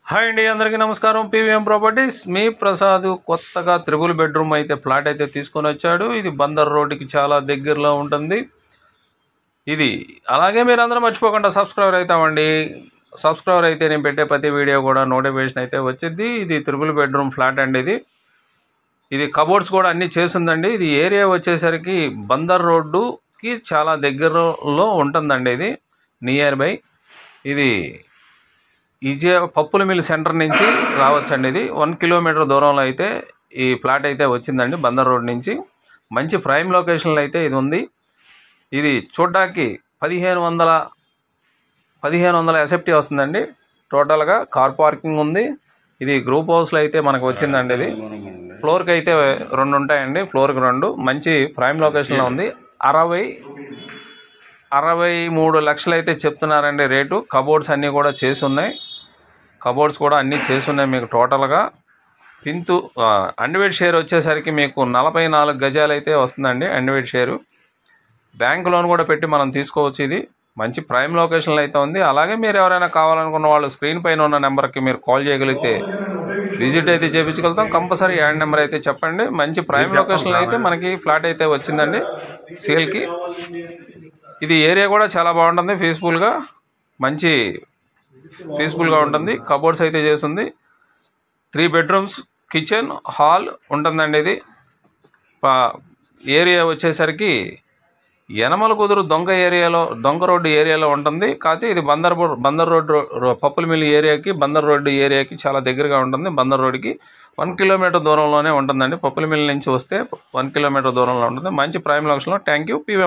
Hi అండి, అందరికీ నమస్కారం. పీవీఎం ప్రాపర్టీస్ మీ ప్రసాద్ కొత్తగా 3 బెడ్రూమ్ అయితే ఫ్లాట్ అయితే తీసుకొని వచ్చాడు. ఇది బందర్ రోడ్డుకి చాలా దగ్గరలో ఉంటుంది. ఇది అలాగే మీరు అందరూ మర్చిపోకుండా సబ్స్క్రైబర్ అవుతామండి. సబ్స్క్రైబర్ అయితే నేను పెట్టే ప్రతి వీడియో కూడా నోటిఫికేషన్ అయితే వచ్చింది. ఇది 3 బెడ్రూమ్ ఫ్లాట్ అండి. ఇది కబోర్డ్స్ కూడా అన్నీ చేసిందండి. ఇది ఏరియా వచ్చేసరికి బందర్ రోడ్డుకి చాలా దగ్గరలో ఉంటుందండి. ఇది నియర్ బై ఇది పప్పుల మిల్ సెంటర్ నుంచి రావచ్చండి. ఇది 1 కిలోమీటర్ దూరంలో అయితే ఈ ప్లాట్ అయితే వచ్చిందండి. బందర్ రోడ్ నుంచి మంచి ప్రైమ్ లొకేషన్లో అయితే ఇది ఉంది. ఇది చూడ్డానికి 1500 ఎస్ఎఫ్టీ వస్తుందండి. టోటల్గా కార్ పార్కింగ్ ఉంది. ఇది గ్రూప్ హౌస్లో అయితే మనకు వచ్చిందండి. ఇది ఫ్లోర్కి అయితే 2 ఉంటాయండి. ఫ్లోర్కి 2 మంచి ప్రైమ్ లొకేషన్లో ఉంది. 63 లక్షలు అయితే చెప్తున్నారండి రేటు. కబోర్డ్స్ అన్నీ కూడా చేసి ఉన్నాయి. మీకు టోటల్గా పింతు అన్డివైడ్ షేర్ వచ్చేసరికి మీకు 44 గజాలు అయితే వస్తుందండి. అన్డివైడ్ షేరు బ్యాంక్ లోన్ కూడా పెట్టి మనం తీసుకోవచ్చు. ఇది మంచి ప్రైమ్ లొకేషన్లో అయితే ఉంది. అలాగే మీరు ఎవరైనా కావాలనుకున్న వాళ్ళు స్క్రీన్ పైన ఉన్న నెంబర్కి మీరు కాల్ చేయగలిగితే విజిట్ అయితే చేయించగలుగుతాం. కంపల్సరీ యాడ్ నెంబర్ అయితే చెప్పండి. మంచి ప్రైమ్ లొకేషన్లో అయితే మనకి ఫ్లాట్ అయితే వచ్చిందండి సేల్కి. ఇది ఏరియా కూడా చాలా బాగుంటుంది. పీస్ఫుల్గా ఉంటుంది. కబోర్డ్స్ అయితే చేస్తుంది. 3 బెడ్రూమ్స్, కిచెన్, హాల్ ఉంటుందండి. ఇది ఏరియా వచ్చేసరికి యనమల కుదురు దొంగ రోడ్డు ఏరియాలో ఉంటుంది. కాకపోతే ఇది బందర్ రోడ్డు పప్పుల మిల్ ఏరియాకి బందర్ రోడ్డు ఏరియాకి చాలా దగ్గరగా ఉంటుంది. బందర్ రోడ్డుకి 1 కిలోమీటర్ దూరంలోనే ఉంటుందండి. పప్పుల మిల్ నుంచి వస్తే 1 కిలోమీటర్ దూరంలో ఉంటుంది. మంచి ప్రైమ్ లొకేషన్లో. Thank you.